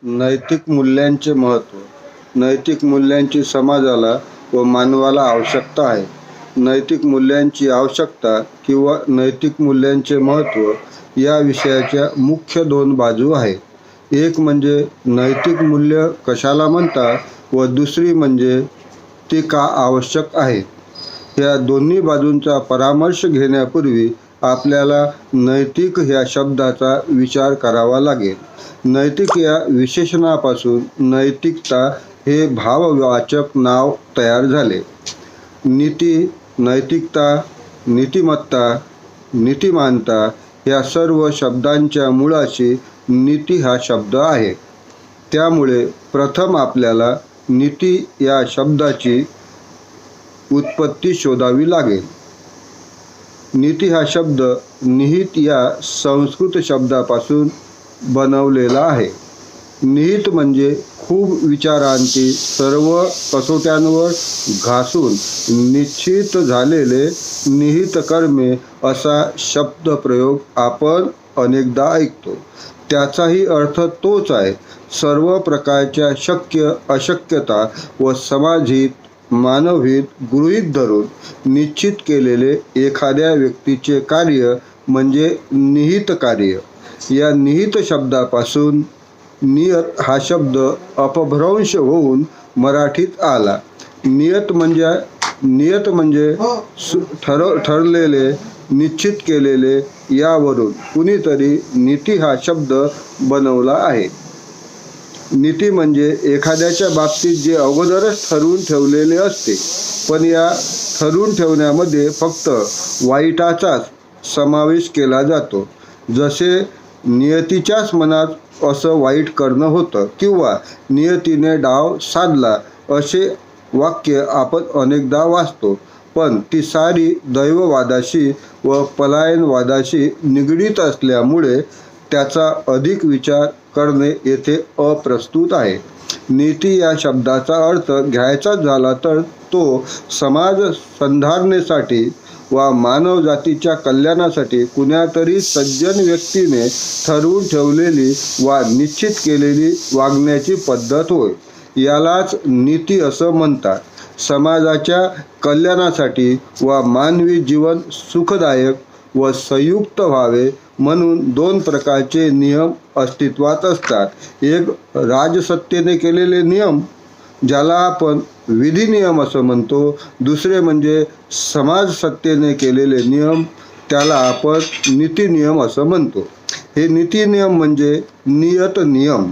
नैतिक मूल्यांचे महत्त्व. नैतिक मूल्यांची समाजाला व मानवाला आवश्यकता आहे. नैतिक मूल्यांची आवश्यकता किंवा नैतिक मूल्यांचे महत्त्व या विषयाच्या मुख्य दोन बाजू आहेत. एक म्हणजे नैतिक मूल्य कशाला म्हणतात व दुसरी म्हणजे ती का आवश्यक आहेत. या दोन्ही बाजूंचा परामर्श घेण्यापूर्वी आपल्याला नैतिक ह्या शब्दाचा विचार करावा लागेल. नैतिक या विशेषणापासून नैतिकता हे भाववाचक नाव तयार झाले. नीती, नैतिकता, नीतिमत्ता, नीतिमानता या सर्व शब्दांच्या मुळाशी नीती हा शब्द आहे. त्यामुळे प्रथम आपल्याला नीती या शब्दाची उत्पत्ती शोधावी लागेल. नीती हा शब्द निहित या संस्कृत शब्दापासून बनवलेला आहे. निहित म्हणजे खूप विचारांती सर्व कसोट्यांवर घासून निश्चित झालेले निहित कर्मे असा शब्दप्रयोग आपण अनेकदा ऐकतो. त्याचाही अर्थ तोच आहे. सर्व प्रकारच्या शक्य अशक्यता व समाजहित मानवहित गृहीत धरून निश्चित केलेले एखाद्या व्यक्तीचे कार्य म्हणजे निहित कार्य. या निहित शब्दापासून नियत हा शब्द अपभ्रंश होऊन मराठीत आला. नियत म्हणजे ठरलेले, निश्चित केलेले यावरून कुणीतरी नीती हा शब्द बनवला आहे. नीती म्हणजे एखाद्याच्या बाबतीत जे अगोदरच ठरवून ठेवलेले असते, पण या ठरवून ठेवण्यामध्ये फक्त वाईटाचाच समावेश केला जातो. जसे नियतीच्याच मनात असं वाईट करणं होतं किंवा नियतीने डाव साधला असे वाक्य आपण अनेकदा वाचतो. पण ती सारी दैववादाशी व पलायनवादाशी निगडीत असल्यामुळे त्याचा अधिक विचार करणे येथे अप्रस्तुत आहे. नीती या शब्दाचा अर्थ घ्यायचा झाला तर तो समाज संधारणेसाठी वा मानवजातीच्या कल्याणासाठी कुणातरी सज्जन व्यक्तीने ठरवून ठेवलेली वा निश्चित केलेली वागण्याची पद्धत होय. यालाच नीती असं म्हणतात. समाजाच्या कल्याणासाठी वा मानवी जीवन सुखदायक व संयुक्त व्हावे म्हणून दोन प्रकारचे नियम अस्तित्वात असतात. एक राजसत्तेने केलेले नियम ज्याला आपण विधिनियम असं म्हणतो. दुसरे म्हणजे समाजसत्तेने केलेले नियम त्याला आपण नीतिनियम असं म्हणतो. हे नीतिनियम म्हणजे नियत नियम.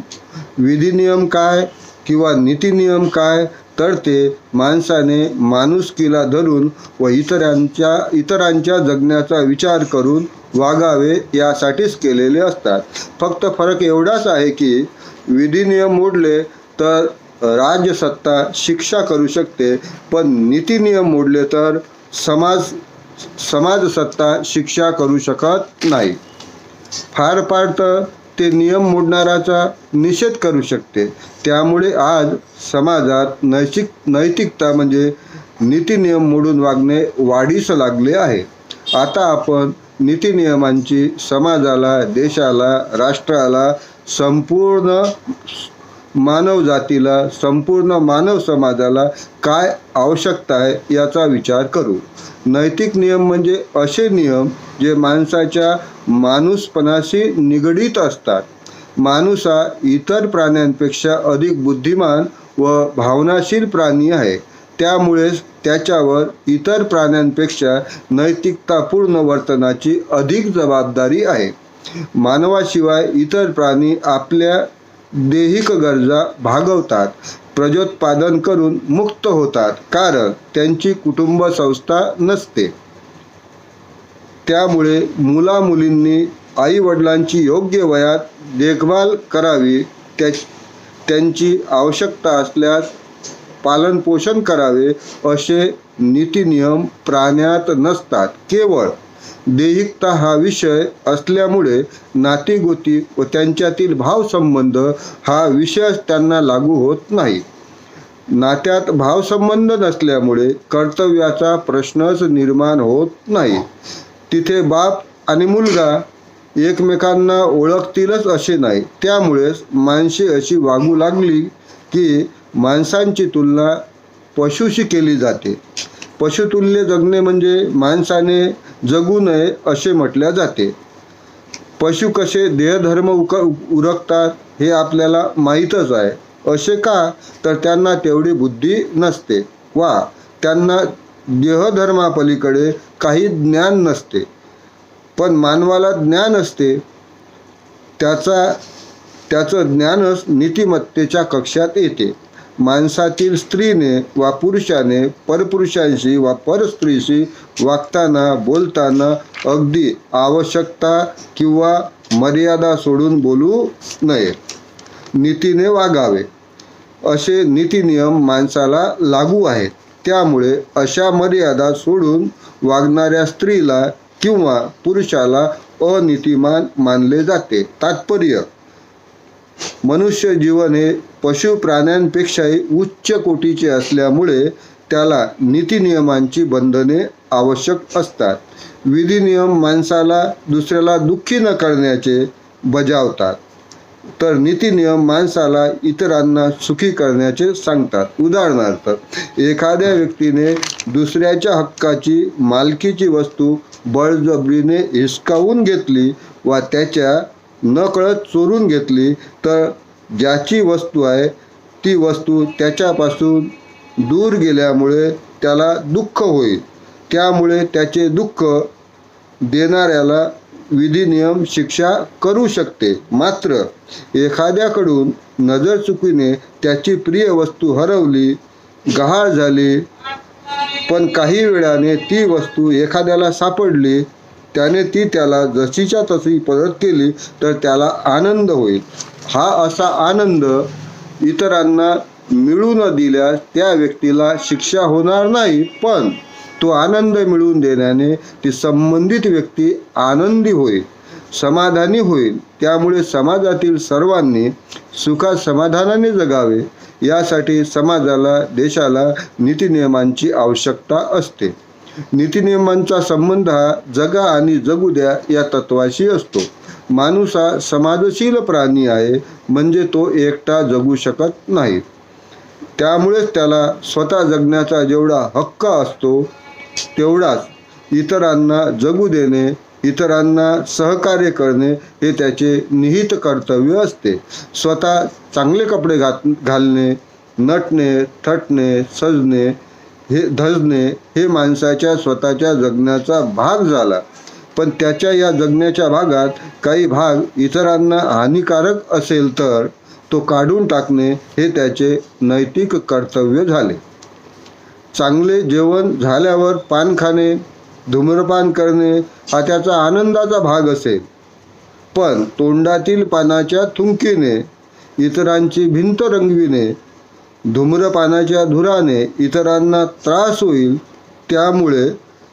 विधिनियम काय किंवा नीतिनियम काय तर ते माणसाने माणुसकीला धरून व इतरांच्या जगण्याचा विचार करून वागावे यासाठीच केलेले असतात. फक्त फरक एवढाच आहे की विधिनियम मोडले तर राजसत्ता शिक्षा करू शकते, पण नीतिनियम मोडले तर समाजसत्ता शिक्षा करू शकत नाही. फार तर ते नियम मोडणाराचा निषेध करू शकते. त्यामुळे आज समाजात नैतिकता म्हणजे नीतिनियम मोडून वागणे वाढीस लागले आहे. आता आपण नीतिनियमांची समाजाला, देशाला, राष्ट्राला, संपूर्ण मानवजातीला, संपूर्ण मानव समाजाला काय आवश्यकता आहे याचा विचार करू. नैतिक नियम म्हणजे असे नियम जे माणसाच्या माणूसपणाशी निगडीत असतात. माणूस हा इतर प्राण्यांपेक्षा अधिक बुद्धिमान व भावनाशील प्राणी आहे. त्यामुळेच त्याच्यावर इतर प्राण्यांपेक्षा नैतिकतापूर्ण वर्तनाची अधिक जबाबदारी आहे. मानवाशिवाय इतर प्राणी आपल्या दैहिक गरजा भागवतात, प्रजोत्पादन करून मुक्त होतात, कारण त्यांची कुटुंब संस्था नसते. त्यामुळे मुलामुलींनी आईवडिलांची योग्य वयात देखभाल करावी, त्यांची आवश्यकता असल्यास पालनपोषण करावे असे नीतिनियम प्राण्यात नसतात. केवळ दैहिकता हा विषय असल्यामुळे नातीगोती व त्यांच्यातील भावसंबंध हा विषय त्यांना लागू होत नाही. नात्यात भावसंबंध नसल्यामुळे कर्तव्याचा प्रश्नच निर्माण होत नाही. तिथे बाप आणि मुलगा एकमेकांना ओळखतीलच असे नाही. त्यामुळेच माणसे अशी वागू लागली की माणसांची तुलना पशुशी केली जाते. पशुतुल्य जगणे म्हणजे माणसाने जगू नये असे म्हटले जाते. पशु कसे देहधर्म उरकतात हे आपल्याला माहीतच आहे. असे का? तर त्यांना तेवढी बुद्धी नसते वा त्यांना देहधर्मापलीकडे काही ज्ञान नसते. पण मानवाला ज्ञान असते. त्याचं ज्ञानच नीतिमत्तेच्या कक्षात येते. माणसातील स्त्रीने वा पुरुषाने परपुरुषांशी वा परस्त्रीशी वागताना बोलताना अगदी आवश्यकता किंवा मर्यादा सोडून बोलू नये. नीतीने वागावे असे नीतिनियम माणसाला लागू आहेत. त्यामुळे अशा मर्यादा सोडून वागणाऱ्या स्त्रीला किंवा पुरुषाला अनीतिमान मानले जाते. तात्पर्य: मनुष्य जीवन हे पशु प्राण्यांपेक्षाही उच्च कोटीचे असल्यामुळे त्याला नीतिनियमांची बंधने आवश्यक असतात. विधिनियम माणसाला दुसऱ्याला दुःखी न करण्याचे बजावतात, तर नीतिनियम माणसाला इतरांना सुखी करण्याचे सांगतात. उदाहरणार्थ, एखाद्या व्यक्तीने दुसऱ्याच्या हक्काची मालकीची वस्तू बळजबरीने हिसकावून घेतली वा त्याच्या नकळत चोरून घेतली तर ज्याची वस्तू आहे ती वस्तू त्याच्यापासून दूर गेल्यामुळे त्याला दुःख होईल. त्यामुळे त्याचे दुःख देणाऱ्याला विधिनियम शिक्षा करू शकते. मात्र एखाद्याकडून नजर चुकीने त्याची प्रिय वस्तू हरवली, गहाळ झाली, पण काही वेळाने ती वस्तू एखाद्याला सापडली, त्याने ती त्याला जशीच्या तशी परत केली तर त्याला आनंद होईल. हा असा आनंद इतरांना मिळू न दिल्यास त्या व्यक्तीला शिक्षा होणार नाही, पण तो आनंद मिळवून देण्याने ती संबंधित व्यक्ती आनंदी होईल, समाधानी होईल. त्यामुळे समाजातील सर्वांनी सुखात समाधानाने जगावे यासाठी समाजाला, देशाला नीतिनियमांची आवश्यकता असते. नीतिनियमांचा संबंध हा जगा आणि जगू द्या या तत्वाशी असतो. माणूस हा समाजशील प्राणी आहे, म्हणजे तो एकटा जगू शकत नाही. त्यामुळेच त्याला स्वतः जगण्याचा जेवढा हक्क असतो तेवढाच इतरांना जगू देणे, इतरांना सहकार्य करणे हे त्याचे निहित कर्तव्य असते. स्वतः चांगले कपडे घालणे, नटणे, थटणे, सजणे, धजणे हे माणसाच्या स्वतःच्या जगण्याचा भाग झाला. पण त्याच्या या जगण्याच्या भागात काही भाग इतरांना हानिकारक असेल तर तो काढून टाकणे हे त्याचे नैतिक कर्तव्य झाले. चांगले जेवण झाल्यावर पान खाणे, धूम्रपान करणे हा त्याचा आनंदाचा भाग असेल, पण तोंडातील पानाच्या थुंकीने इतरांची भिंत रंगविणे, धूम्रपानाच्या धुराने इतरांना त्रास होईल, त्यामुळे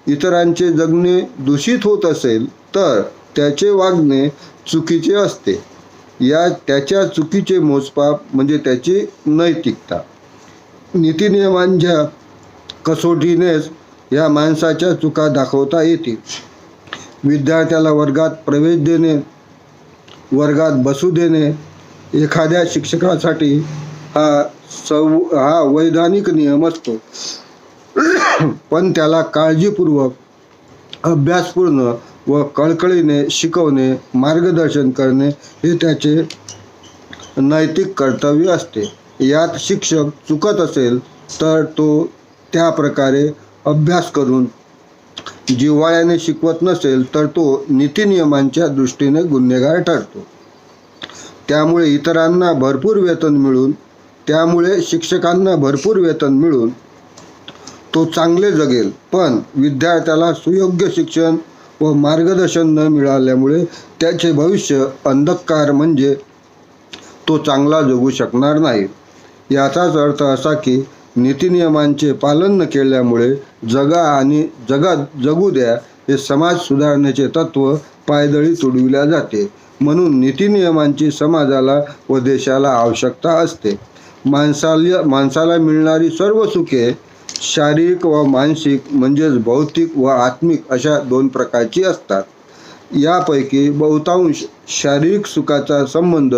इतरांचे जगणे दूषित होत असेल तर त्याचे वागणे चुकीचे असते. त्याच्या चुकीचे मोजमाप म्हणजे त्याची नैतिकता. नीतिनियमांच्या कसोटीनेच या माणसाच्या चुका दाखवता येतील. विद्यार्थ्याला वर्गात प्रवेश देणे, वर्गात बसू देणे एखाद्या शिक्षकासाठी हा वैधानिक नियम असतो, पण त्याला काळजीपूर्वक, अभ्यासपूर्ण व कळकळीने शिकवणे, मार्गदर्शन करणे हे त्याचे नैतिक कर्तव्य असते. यात शिक्षक चुकत असेल तर तो त्या प्रकारे अभ्यास करून जिव्हाळ्याने शिकवत नसेल तर तो नीतिनियमांच्या दृष्टीने गुन्हेगार ठरतो. त्यामुळे इतरांना भरपूर वेतन मिळून, त्यामुळे शिक्षकांना भरपूर वेतन मिळून तो चांगले जगेल, पण विद्यार्थ्याला सुयोग्य शिक्षण व मार्गदर्शन न मिळाल्यामुळे त्याचे भविष्य अंधकार म्हणजे तो चांगला जगू शकणार नाही. याचाच अर्थ असा की नीतिनियमांचे पालन न केल्यामुळे जगा आणि जगू द्या हे समाज सुधारण्याचे तत्व पायदळी तुडविल्या जाते. म्हणून नीतिनियमांची समाजाला व देशाला आवश्यकता असते. माणसाला मिळणारी सर्व सुखे शारीरिक व मानसिक म्हणजेच भौतिक व आत्मिक अशा दोन प्रकारची असतात. यापैकी बहुतांश शारीरिक सुखाचा संबंध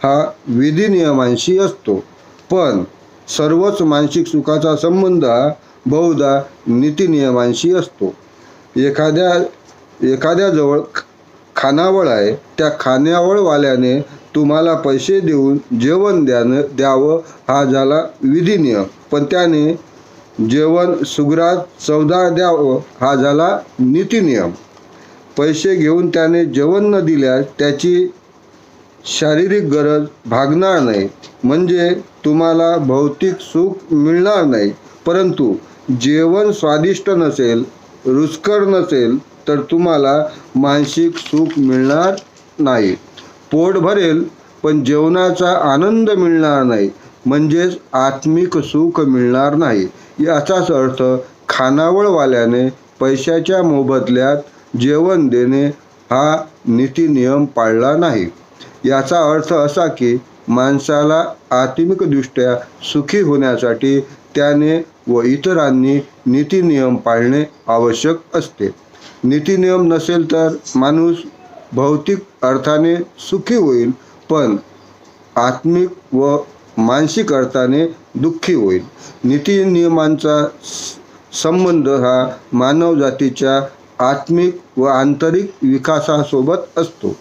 हा विधी नियमांशी असतो, पण सर्वच मानसिक सुखाचा संबंध हा बहुधा नीती नियमांशी असतो. एखाद्याजवळ खानावळ आहे, त्या खानावळवाल्याने तुम्हाला पैसे देऊन जेवण द्यावं हा झाला विधी नियम, पण त्याने जेवण सुग्रास चवदार द्यावं हा झाला नीती नियम. पैसे घेऊन त्याने जेवण न दिल्यास त्याची शारीरिक गरज भागणार नाही, म्हणजे तुम्हाला भौतिक सुख मिळणार नाही. परंतु जेवण स्वादिष्ट नसेल, रुचकर नसेल तर तुम्हाला मानसिक सुख मिळणार नाही. पोट भरेल पण जेवणाचा आनंद मिळणार नाही, म्हणजेच आत्मिक सुख मिळणार नाही. याचाच अर्थ खानावळवाल्याने पैशाच्या मोबदल्यात जेवण देणे हा नीती नियम पाळला नाही. याचा अर्थ असा की माणसाला आत्मिकदृष्ट्या सुखी होण्यासाठी त्याने व इतरांनी नीती नियम पाळणे आवश्यक असते. नीती नियम नसेल तर माणूस भौतिक अर्थाने सुखी होईल, पण आत्मिक व मानसिक अर्थाने दुःखी होईल. नीती नियमांचा संबंध हा मानवजातीच्या आत्मिक व आंतरिक विकासासोबत असतो.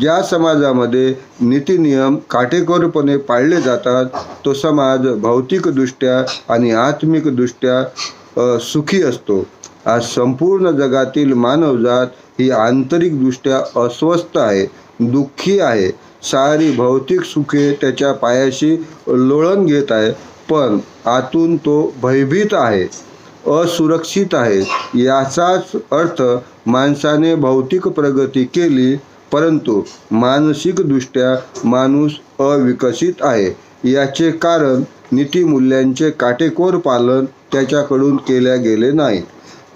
ज्या समाजामध्ये नीती नियम काटेकोरपणे पाळले जातात, तो समाज भौतिकदृष्ट्या आणि आत्मिकदृष्ट्या सुखी असतो. आज संपूर्ण जगातील मानवजात ही आंतरिकदृष्ट्या अस्वस्थ आहे, दुःखी आहे. सारी भौतिक सुखे त्याच्या पायाशी लोळण घेत आहे, पण आतून तो भयभीत आहे, असुरक्षित आहे. याचाच अर्थ माणसाने भौतिक प्रगती केली, परंतु मानसिकदृष्ट्या माणूस अविकसित आहे. याचे कारण नीतिमूल्यांचे काटेकोर पालन त्याच्याकडून केले गेले नाही.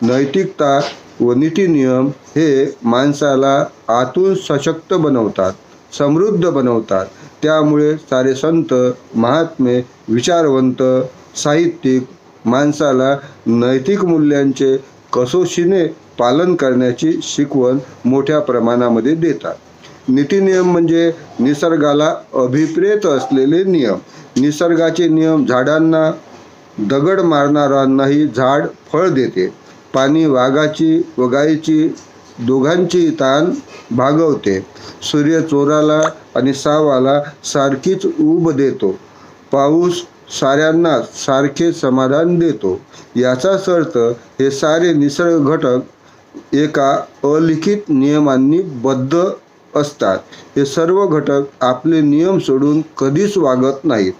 नैतिकता व नीतिनियम हे माणसाला आतून सशक्त बनवतात, समृद्ध बनवतात. त्यामुळे सारे संत, महात्मे, विचारवंत, साहित्यिक माणसाला नैतिक मूल्यांचे कसोशीने पालन करण्याची शिकवण मोठ्या प्रमाणामध्ये देतात. नीतिनियम म्हणजे निसर्गाला अभिप्रेत असलेले नियम. निसर्गाचे नियम झाडांना दगड मारणाऱ्यांनाही झाड फळ देते. पाणी वाघाची व गायीची दोघांची ताण भागवते. सूर्य चोराला आणि सावाला सारखीच ऊब देतो. पाऊस साऱ्यांना सारखे समाधान देतो. याचाच अर्थ हे सारे निसर्ग घटक एका अलिखित नियमांनी बद्ध असतात. हे सर्व घटक आपले नियम सोडून कधीच वागत नाहीत.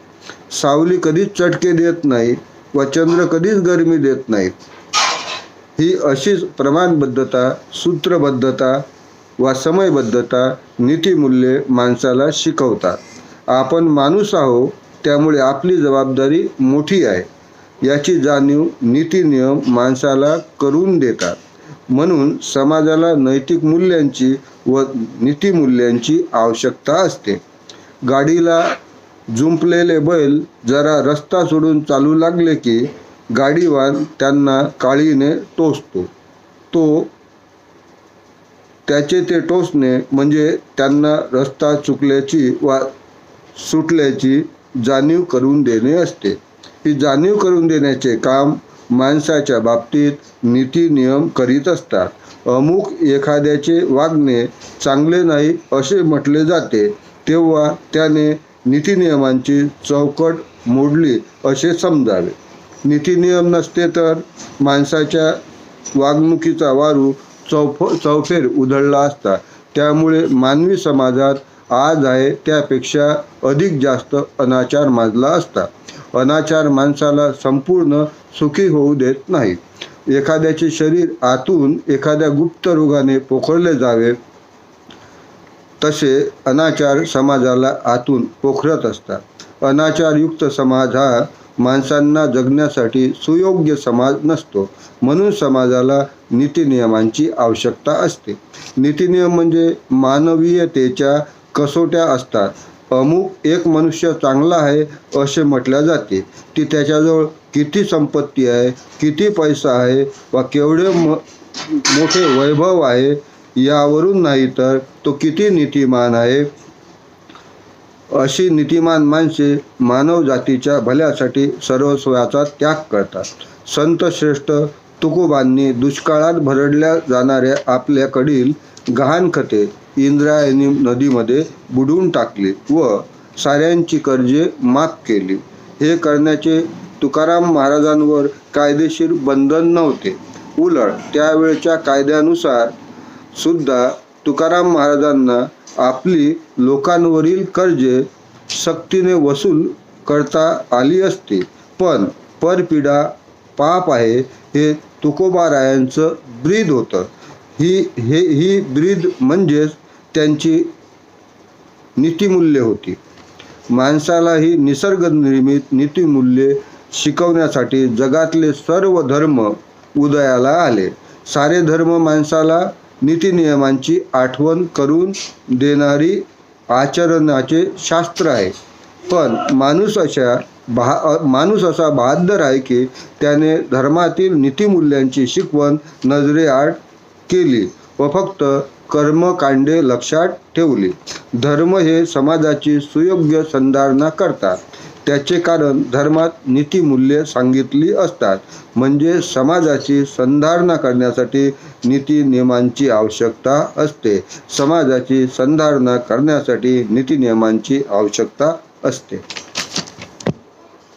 सावली कधीच चटके देत नाही व चंद्र कधीच गरमी देत नाहीत. ही अशीच प्रमाणबद्धता, सूत्रबद्धता व समयबद्धता नीतिमूल्ये माणसाला शिकवतात. आपण माणूस आहोत, त्यामुळे आपली जबाबदारी मोठी आहे. याची जाणीव नीतिनियम माणसाला करून देतात. म्हणून समाजाला नैतिक मूल्यांची व नीतिमूल्यांची आवश्यकता असते. गाडीला जुंपलेले बैल जरा रस्ता सोडून चालू लागले की गाडीवान त्यांना काळीने टोचतो. त्याचे ते टोचणे म्हणजे त्यांना रस्ता चुकल्याची वा सुटल्याची जाणीव करून देणे असते. ही जाणीव करून देण्याचे काम माणसाच्या बाबतीत नीती नियम करीत असतात. अमुक एखाद्याचे वागणे चांगले नाही असे म्हटले जाते, तेव्हा त्याने नीतिनियमांची चौकट मोडली असे समजावे. नीतिनियम नसते तर माणसाच्या वागणुकीचा वारू चौफेर उधळला असता. त्यामुळे मानवी समाजात आज आहे त्यापेक्षा अधिक जास्त अनाचार माजला असता. अनाचार माणसाला संपूर्ण सुखी होऊ देत नाही. एखाद्याचे शरीर आतून एखाद्या गुप्त रोगाने पोखरले जावे, तसे अनाचार समाजाला आतून पोखरत असतात. अनाचारयुक्त समाज हा माणसांना जगण्यासाठी सुयोग्य समाज नसतो. म्हणून समाजाला नीतिनियमांची आवश्यकता असते. नीतिनियम म्हणजे मानवीयतेच्या कसोट्या असतात. अमुक एक मनुष्य चांगला आहे असे म्हटले जाते, की त्याच्याजवळ किती संपत्ती आहे, किती पैसा आहे वा केवढे मोठे वैभव आहे यावरून नाही तर तो किती नीतिमान आहे. अशी नीतिमान माणसे मानव जातीच्या भल्यासाठी सर्वस्वाचा त्याग करतात. संत श्रेष्ठ तुकोबांनी दुष्काळात भरडल्या जाणाऱ्या आपल्याकडील गहाणखते इंद्रायणी नदीमध्ये बुडवून टाकली व साऱ्यांची कर्जे माफ केली. हे करण्याचे तुकाराम महाराजांवर कायदेशीर बंधन नव्हते. उलट त्यावेळच्या कायद्यानुसार सुद्धा तुकाराम महाराजांना आपली लोकांवरील कर्जे सक्तीने वसूल करता आली असती. पण परपीडा पाप आहे हे तुकोबारायांचं ब्रीद होतं. ही ब्रीद म्हणजेच त्यांची नीतिमूल्ये होती. माणसाला ही निसर्गनिर्मित नीतिमूल्ये शिकवण्यासाठी जगातले सर्व धर्म उदयाला आले. सारे धर्म माणसाला नीतिनियमांची आठवण करून देणारी आचरणाचे शास्त्र आहे. पण माणूस असा बहादर आहे की त्याने धर्मातील नीतिमूल्यांची शिकवण नजरेआड केली व फक्त कर्मकांडे लक्षात ठेवली. धर्म हे समाजाची सुयोग्य संधारणा करतात. त्याचे कारण धर्मात नीतिमूल्ये सांगितली असतात. म्हणजे समाजाची संधारणा करण्यासाठी नीतिनियमांची आवश्यकता असते. समाजाची संधारणा करण्यासाठी नीतिनियमांची आवश्यकता असते.